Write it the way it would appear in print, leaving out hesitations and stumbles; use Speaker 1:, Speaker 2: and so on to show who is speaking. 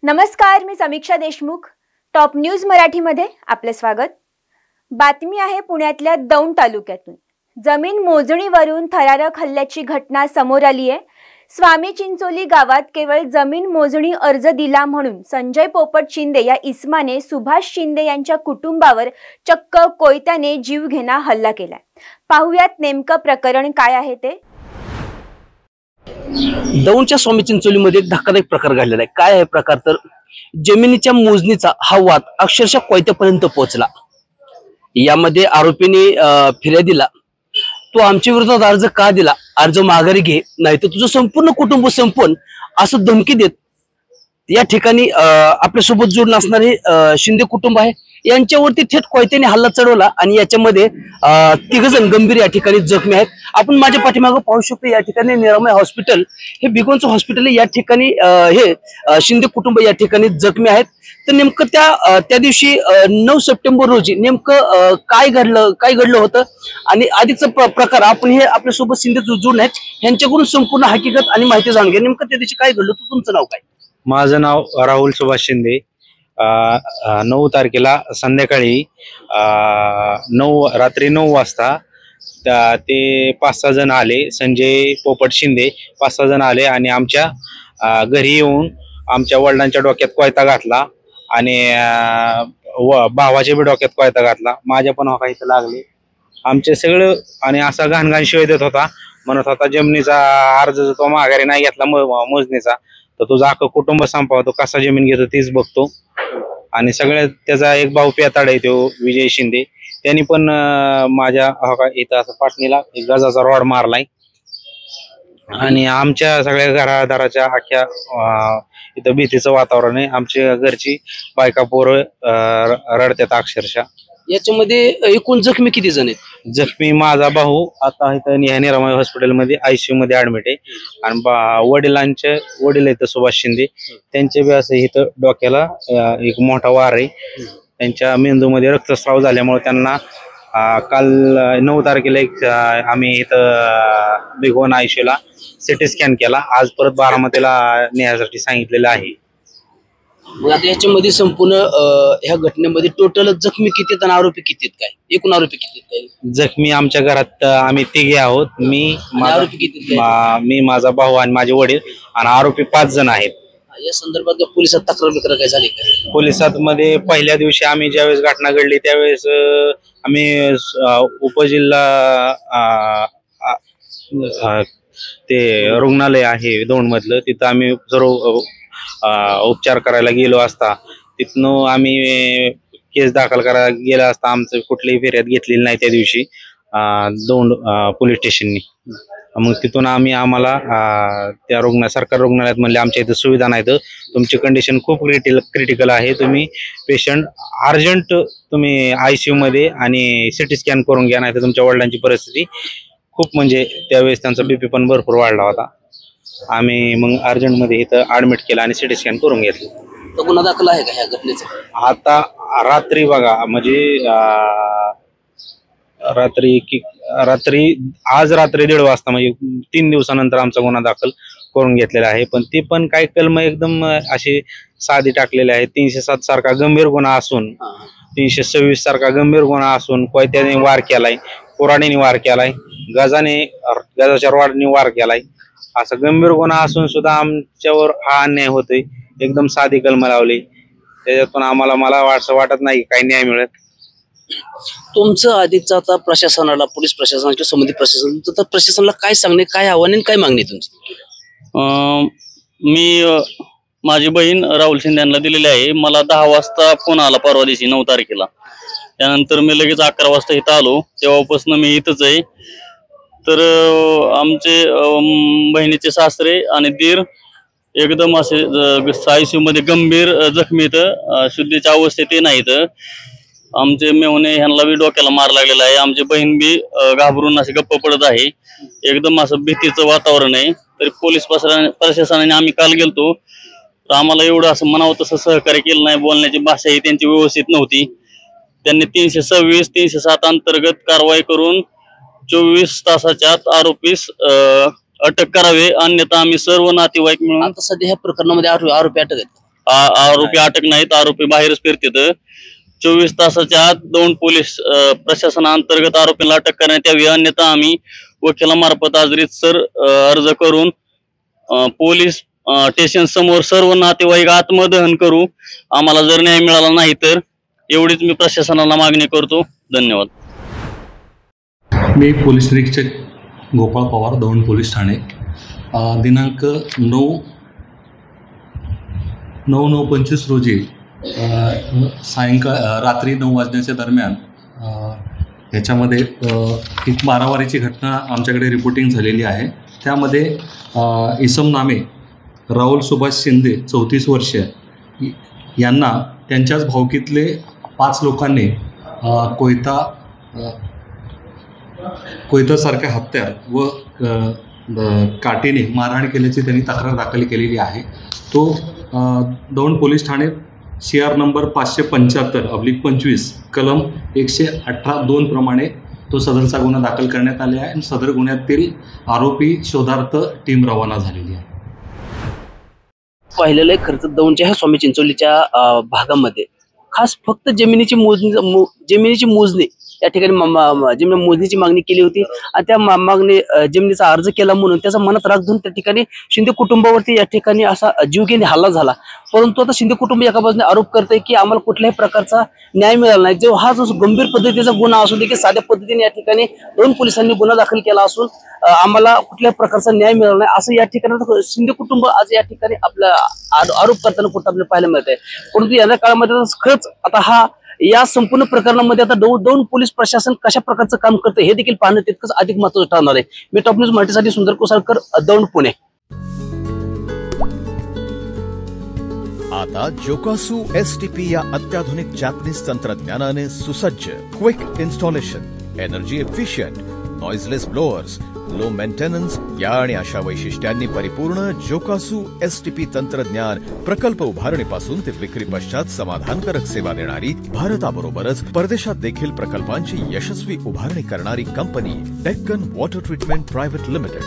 Speaker 1: नमस्कार, मी समीक्षा Deshmukh. Top news मराठीमध्ये आपले स्वागत. बातमी आहे पुण्यातल्या दौंड तालुक्यातून. जमीन मोजणीवरून थरारक हल्ल्याची घटना समोर आली आहे. स्वामी चिंचोली गावात केवळ जमीन मोजणी अर्ज दिला म्हणून संजय पोपट शिंदे या इसमाने सुभाष शिंदे यांच्या कुटुंबावर चक्क कोयत्याने जीवघेणा हल्ला केलाय. पाहुयात नेमकं प्रकरण काय आहे ते.
Speaker 2: दौंडच्या स्वामी चिंचोलीमध्ये एक धक्कादायक प्रकार घडलेला आहे. काय आहे प्रकार तर जमिनीच्या मोजणीचा हा वाद अक्षरशः कोयत्यापर्यंत पोहोचला. यामध्ये आरोपीने फिर्यादीला तू आमच्या विरोधात अर्ज का दिला, अर्ज माघारी घे, नाही तर तुझं संपूर्ण कुटुंब संपवून असं धमकी देत या ठिकाणी आपल्यासोबत जोडून असणारे शिंदे कुटुंब आहे यांच्यावरती थेट कोयत्याने हल्ला चढवला आणि याच्यामध्ये तिघजण गंभीर या ठिकाणी जखमी आहेत. आपण माझ्या पाठीमागे पाहू शकतो या ठिकाणी निरामय हॉस्पिटल हे बिगोनचं हॉस्पिटल आहे. या ठिकाणी हे शिंदे कुटुंब या ठिकाणी जखमी आहेत. तर नेमकं त्या दिवशी 9 सप्टेंबर रोजी नेमकं काय घडलं होतं आणि आधीचा प्रकार आपण हे आपल्यासोबत शिंदे जोडून आहेत यांच्याकडून संपूर्ण हकीकत आणि माहिती जाणून घ्या. नेमकं त्या दिवशी काय घडलं होतं. तुमचं नाव काय?
Speaker 3: माझं नाव राहुल सुभाष शिंदे. 9 तारखेला संध्याकाळी रात्री 9 वाजता ते 5-6 जण आले. संजय पोपट शिंदे 5-6 जण आले आणि आमच्या घरी येऊन आमच्या वडिलांच्या डोक्यात कोयता घातला आणि भावाच्या बी डोक्यात कोयता घातला. माझ्या पण इथं लागले आमचे सगळं आणि असा घाणघाण शिवाय देत होता. म्हणत होता जमिनीचा अर्ज तो माघारी नाही घेतला मोजणीचा तर तुझं अख्खं कुटुंब संपवतो, कसा जमीन घेतो तीच बघतो. आणि सगळ्यात त्याचा एक भाऊ पेताड आहे तो विजय शिंदे, त्यांनी पण माझ्या इथं असं पाटणीला एक गजाचा रॉड मारलाय आणि आमच्या सगळ्या घरादाराच्या अख्ख्या इथं भीतीचं वातावरण आहे. आमच्या घरची बायका पोरं रडतात अक्षरशः.
Speaker 2: याच्यामध्ये एकूण जखमी किती जण आहेत?
Speaker 3: जखमी माझा भाऊ आता इथं निरामय हॉस्पिटलमध्ये ICU मध्ये ऍडमिट आहे आणि वडील आहेत सुभाष शिंदे, त्यांचे बी असं इथं डोक्याला एक मोठा वार आहे. त्यांच्या मेंदूमध्ये रक्तस्राव झाल्यामुळे त्यांना काल 9 तारखेला आम्ही इथं बिगोन ICU ला CT स्कॅन केला. आज परत बारामतीला नेण्यासाठी सांगितलेलं आहे.
Speaker 2: मग आता याच्यामध्ये संपूर्ण ह्या घटनेमध्ये टोटल जखमी किती आहेत आणि आरोपी किती आहेत? काय एकूण आरोपी किती आहेत? काय
Speaker 3: जखमी आमच्या घरात आम्ही 3 आहोत.
Speaker 2: आरोपी किती आहेत?
Speaker 3: मी माझा भाऊ आणि माझे वडील आणि आरोपी 5 जण आहेत.
Speaker 2: या संदर्भात पोलिसात तक्रार काय झाली काय?
Speaker 3: पोलिसात मध्ये पहिल्या दिवशी आम्ही ज्यावेळेस घटना घडली त्यावेळेस आम्ही उपजिल्हा ते रुग्णालय आहे दौंड मधलं, तिथं आम्ही सर्व उपचार करायला गेलो असता तिथनं आम्ही केस दाखल करायला गेला असता आमचं कुठलीही फिर्याद घेतलेली नाही त्या दिवशी दौंड पोलीस स्टेशननी. मग तिथून आम्हाला त्या सरकारी रुग्णालयात म्हणले आमच्या इथं सुविधा नाहीत, तुमची कंडिशन खूप क्रिटिकल आहे, तुम्ही पेशंट अर्जंट तुम्ही ICU मध्ये आणि CT स्कॅन करून घ्या, नाही तर तुमच्या वडिलांची परिस्थिती खूप म्हणजे त्यावेळेस त्यांचा BP पण भरपूर वाढला होता. आम्ही मग अर्जंट मध्ये इथं ऍडमिट केलं आणि CT स्कॅन करून घेतलं.
Speaker 2: तर गुन्हा दाखल आहे का ह्या घटनेचा?
Speaker 3: आता रात्री बघा म्हणजे आज रात्री 1:30 वाजता म्हणजे 3 दिवसानंतर आमचा गुन्हा दाखल करून घेतलेला आहे. पण ते पण काही कलम एकदम अशी साधी टाकलेले आहे. 307 सारखा गंभीर गुन्हा असून 326 सारखा गंभीर गुन्हा असून कोयत्याने वार केलाय, कुऱ्हाडीने वार केलाय, गजाच्या रॉडने वार केलाय, असं गंभीर गुन्हा असून सुद्धा आमच्यावर हा अन्याय होतोय. एकदम साधी कलम लावली त्याच्यातून मला असं वाटत नाही काही न्याय मिळत.
Speaker 2: तुमचं अधिकचा आता प्रशासनाला, पोलीस प्रशासन किंवा संबंधित प्रशासन, तर प्रशासनाला काय सांगणे, काय आव्हान आणि काय मागणी तुमची?
Speaker 4: मी माझी बहीण राहुल शिंदे यांना दिलेली आहे. मला 10 वाजता फोन आला परवा दिवशी 9 तारखेला. त्यानंतर मी लगेच 11 वाजता इथं आलो. तेव्हापासून मी इथंच आहे. तर आमचे बहिणीचे सासरे आणि दीर एकदम असे ICU मध्ये गंभीर जखमी, शुद्धीच्या अवस्थेत नाहीत. आमचे मेहुणे ह्यांना बी डोक्याला मार लागलेला आहे. आमची बहीण बी घाबरून असे गप्प पडत आहे. एकदम असं भीतीचं वातावरण आहे. तरी पोलीस प्रशासनाने आम्ही काल गेलतो तर आम्हाला एवढं असं म्हणावं तसं सहकार्य केलं नाही. बोलण्याची भाषा ही त्यांची व्यवस्थित नव्हती. त्यांनी 326, 307 अंतर्गत कारवाई करून 24 तासाच्या आत आरोपीस अटक करावे, अन्यथा आम्ही सर्व नातेवाईक मिळून.
Speaker 2: आता सध्या ह्या प्रकरणामध्ये आरोपी अटक आहेत?
Speaker 4: आरोपी अटक नाहीत, आरोपी बाहेरच फिरतात. 24 तासाच्या आत 2 पोलीस प्रशासनाअंतर्गत आरोपीला अटक करण्यात यावी, अन्यथा आम्ही वकिलामार्फत आज रीतसर अर्ज करून पोलीस स्टेशन समोर सर्व नातेवाईक आत्मदहन करू. आम्हाला जर न्याय मिळाला नाही तर एवढीच मी प्रशासनाला मागणी करतो. धन्यवाद.
Speaker 5: मी पोलीस निरीक्षक गोपाळ पवार, दौंड पोलीस ठाणे. दिनांक 9/9/25 रोजी रात्री 9 वाजण्याच्या दरम्यान याच्यामध्ये एक मारामारीची घटना आमच्याकडे रिपोर्टिंग झालेली आहे. त्यामध्ये इसम नामे राहुल सुभाष शिंदे 34 वर्ष यांना त्यांच्याच भावकीतले 5 लोकांनी कोयतासारख्या हत्यार व काठीने मारहाण केल्याची त्यांनी तक्रार दाखल केलेली आहे. तो Daund police Thane CR number 575/25 कलम 118(2) प्रमाणे तो सदरचा गुन्हा दाखल करण्यात आला आहे आणि सदर गुन्ह्यातील आरोपी शोधार्थ टीम रवाना झालेली आहे.
Speaker 2: पाहिलेलं आहे खर्च दौंडच्या ह्या स्वामी चिंचोलीच्या भागामध्ये खास फक्त जमिनीची मोजणी या ठिकाणी जमीन मोजणीची मागणी केली होती आणि त्या मागणी जमिनीचा अर्ज केला म्हणून त्याचा मनात राग धरून त्या ठिकाणी शिंदे कुटुंबावरती या ठिकाणी असा जीवघेणी हल्ला झाला. परंतु आता शिंदे कुटुंब एका बाजूने आरोप करते की आम्हाला कुठल्याही प्रकारचा न्याय मिळाला नाही. जो हा जो गंभीर पद्धतीचा गुन्हा असून देखील साध्या पद्धतीने या ठिकाणी 2 पोलिसांनी गुन्हा दाखल केला असून आम्हाला कुठल्याही प्रकारचा न्याय मिळाला नाही असं या ठिकाणी शिंदे कुटुंब आज या ठिकाणी आपला आरोप करताना कुठं आपल्याला पाहायला मिळत आहे. परंतु येणाऱ्या काळामध्ये खरंच आता या संपूर्ण प्रकरणामध्ये आता दौंड पोलीस प्रशासन कशा प्रकारचं काम करतं हे देखील पाहणं तितकंच अधिक महत्त्वाचं ठरणार आहे. मी टॉप न्यूज मराठीसाठी सुंदर कोसाळकर, दौंड, पुणे.
Speaker 6: आता जोकासू STP या अत्याधुनिक जॅपनीज तंत्रज्ञानाने सुसज्ज, quick installation, energy efficient, noiseless blowers, low maintenance या आणि अशा वैशिष्ट्यांनी परिपूर्ण जोकासू STP तंत्रज्ञान प्रकल्प उभारणीपासून ते विक्री पश्चात समाधानकारक सेवा देणारी, भारताबरोबरच परदेशात देखील प्रकल्पांची यशस्वी उभारणी करणारी company Deccan water treatment private limited.